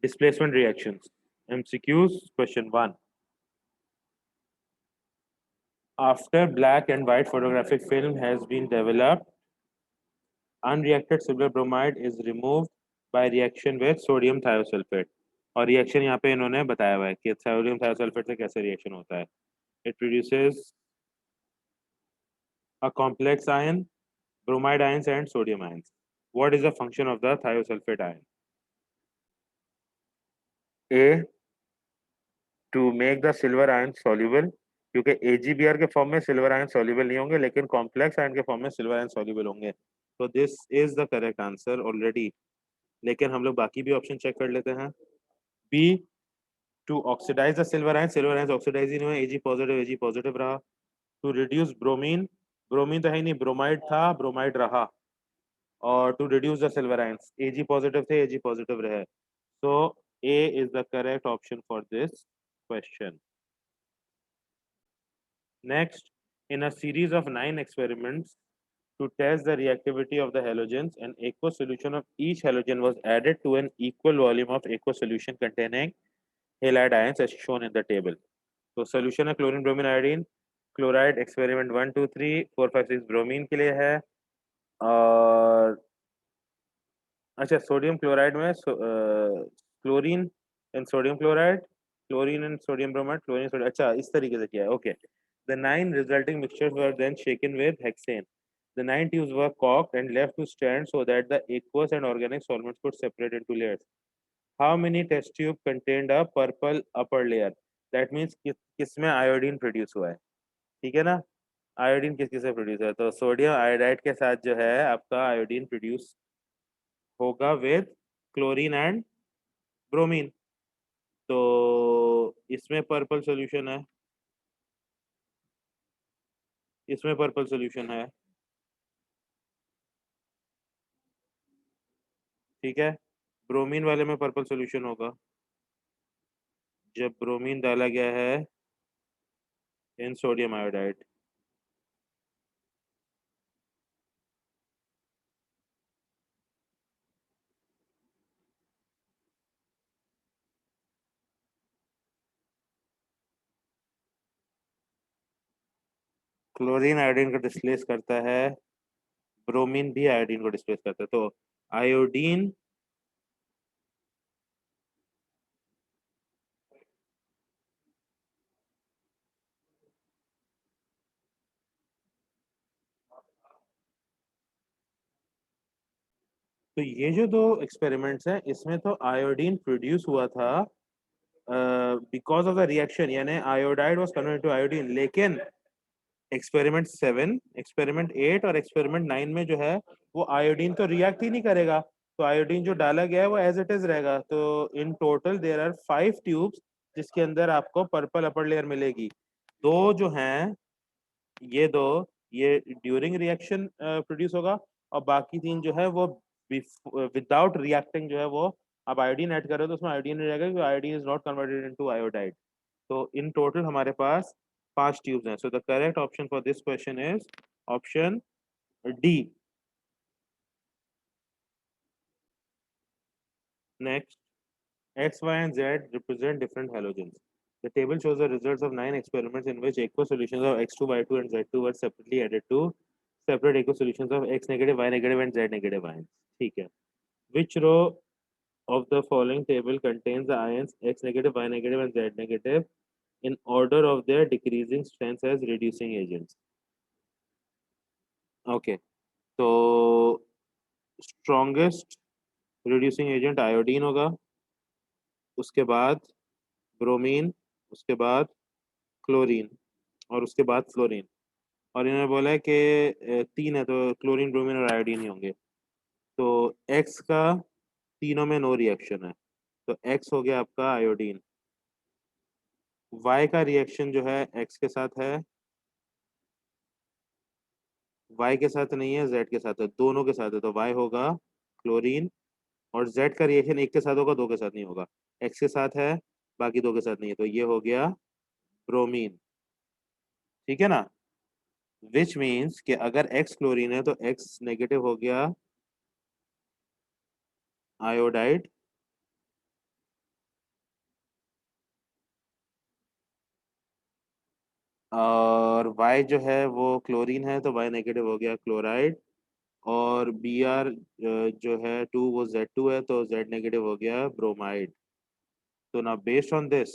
Displacement reactions. MCQs. Question 1. After black and white photographic film has been developed, unreacted silver bromide is removed by reaction with sodium thiosulfate. और reaction यहाँ पे इन्होंने बताया हुआ है कि सोडियम थायोसल्फेट से कैसे रिएक्शन होता है. It produces a complex ion, bromide ions and sodium ions. What is the function of the thiosulfate ion? A. To make the silver ion soluble, क्योंकि AgBr के फॉर्म में सिल्वर आयन सॉल्युबल नहीं होंगे लेकिन complex ion के form में silver ion soluble होंगे. तो this is the correct answer already. लेकिन हम लोग बाकी भी ऑप्शन चेक कर लेते हैं. B. To oxidize the silver ion oxidize ही नहीं हुआ. Ag पॉजिटिव रहा. टू रिड्यूस ब्रोमीन, ब्रोमीन तो है ही नहीं, ब्रोमाइड था, ब्रोमाइड रहा. और to reduce the silver ions, Ag positive थे, Ag पॉजिटिव रहे. So A is the correct option for this question. Next, in a series of 9 experiments to test the reactivity of the halogens, an aqueous solution of each halogen was added to an equal volume of aqueous solution containing halide ions as shown in the table. So solution है chlorine, bromine, iodine. Chloride experiment 1, 2, 3, 4, 5, 6 bromine के लिए है. और अच्छा sodium chloride में chlorine and sodium chloride, chlorine and sodium bromide, chlorine sodium. अच्छा इस तरीके से किया है. Okay. The 9 resulting mixtures were then shaken with hexane. The 9 tubes were corked and left to stand so that the aqueous and organic solvents could separate into layers. How many test tube contained a purple upper layer? That means किसमें iodine produce हुआ है. ठीक है ना. Iodine किस किस से produce है, तो सोडियम आयोडाइड के साथ जो है आपका आयोडीन प्रोड्यूस होगा विद क्लोरीन एंड ब्रोमीन. तो इसमें पर्पल सॉल्यूशन है, इसमें पर्पल सॉल्यूशन है. ठीक है. ब्रोमीन वाले में पर्पल सॉल्यूशन होगा जब ब्रोमीन डाला गया है इन सोडियम आयोडाइड. क्लोरीन आयोडीन को डिस्प्लेस करता है, ब्रोमीन भी आयोडीन को डिस्प्लेस करता है. तो आयोडीन तो ये जो दो एक्सपेरिमेंट्स हैं इसमें तो आयोडीन प्रोड्यूस हुआ था बिकॉज ऑफ द रिएक्शन, यानी iodide was converted to iodine. लेकिन एक्सपेरिमेंट 7, एक्सपेरिमेंट 8 और एक्सपेरिमेंट 9 में जो है वो आयोडीन तो रिएक्ट ही नहीं करेगा. तो आयोडीन जो डाला गया है वो एज इट इज रहेगा. तो in total there are 5 tubes जिसके अंदर आपको पर्पल अपर लेयर मिलेगी. दो जो हैं ये दो, ये ड्यूरिंग रिएक्शन प्रोड्यूस होगा. और बाकी 3 जो है वो विदाउट रिएक्टिंग जो है वो आप आयोडीन ऐड कर रहे हो तो उसमें आयोडीन नहीं रहेगा क्योंकि iodine is not converted into iodide. तो इन टोटल हमारे पास 5 ट्यूब्स हैं. So the correct option for this question is option D. Next, X, Y, and Z represent different halogens. The table shows the results of 9 experiments in which aqueous solutions of X2, Y2, and Z2 were separately added to separate aqueous solutions of X negative, Y negative, and Z negative ions. ठीक है. Which row of the following table contains the ions X negative, Y negative, and Z negative in order of their decreasing strength as reducing agents? Okay. तो strongest reducing agent iodine होगा, उसके बाद bromine, उसके बाद chlorine और उसके बाद fluorine. और इन्होंने बोला है कि 3 है तो क्लोरीन, ब्रोमीन और आयोडीन ही होंगे. तो एक्स का तीनों में नो रिएक्शन है तो एक्स हो गया आपका आयोडीन. वाई का रिएक्शन जो है एक्स के साथ है, वाई के साथ नहीं है, जेड के साथ है, दोनों के साथ है. तो वाई होगा क्लोरीन. और जेड का रिएक्शन एक के साथ होगा, दो के साथ नहीं होगा. एक्स के साथ है, बाकी दो के साथ नहीं है, तो ये हो गया ब्रोमीन. ठीक है ना. विच मीन्स कि अगर एक्स क्लोरीन है तो एक्स नेगेटिव हो गया आयोडाइड और Y जो है वो क्लोरीन है, तो Y नेगेटिव हो गया क्लोराइड। और Br जो है 2 वो Z2 है, तो Z नेगेटिव हो गया ब्रोमाइड। तो ना based on this,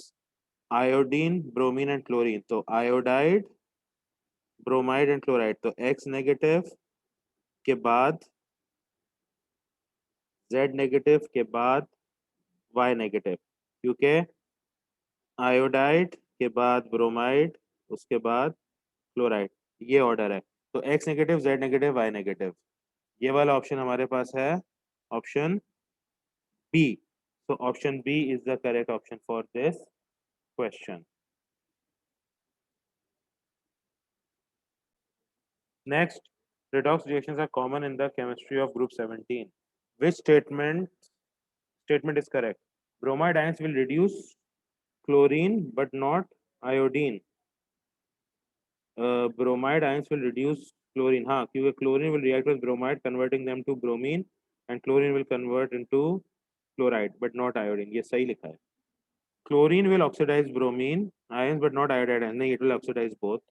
iodine, bromine and chlorine, तो आयोडाइड, ब्रोमाइड एंड क्लोराइड, तो X नेगेटिव के बाद Z नेगेटिव के बाद Y नेगेटिव, क्योंकि आयोडाइड के बाद ब्रोमाइड, उसके बाद क्लोराइड, ये ऑर्डर है। तो X negative, Z negative, Y negative, ये वाला ऑप्शन हमारे पास है option B. So option B is the correct option for this question. Next, redox reactions are common in the chemistry of group 17. Which statement is correct? Bromide ions will reduce chlorine but not iodine. Bromide ions will reduce chlorine. हाँ, क्योंकि chlorine will react with bromide, converting them to bromine, and chlorine will convert into chloride but not iodine. ये सही लिखा है. Chlorine will oxidize bromine ions but not iodide ions. नहीं, it will oxidize both.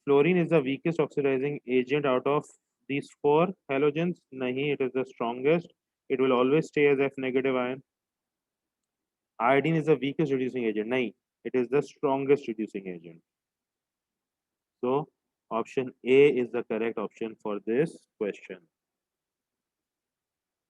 Fluorine is the weakest oxidizing agent out of these four halogens. Nahi, it is the strongest. It will always stay as F negative ion. Iodine is the weakest reducing agent. Nahi, it is the strongest reducing agent. So option A is the correct option for this question.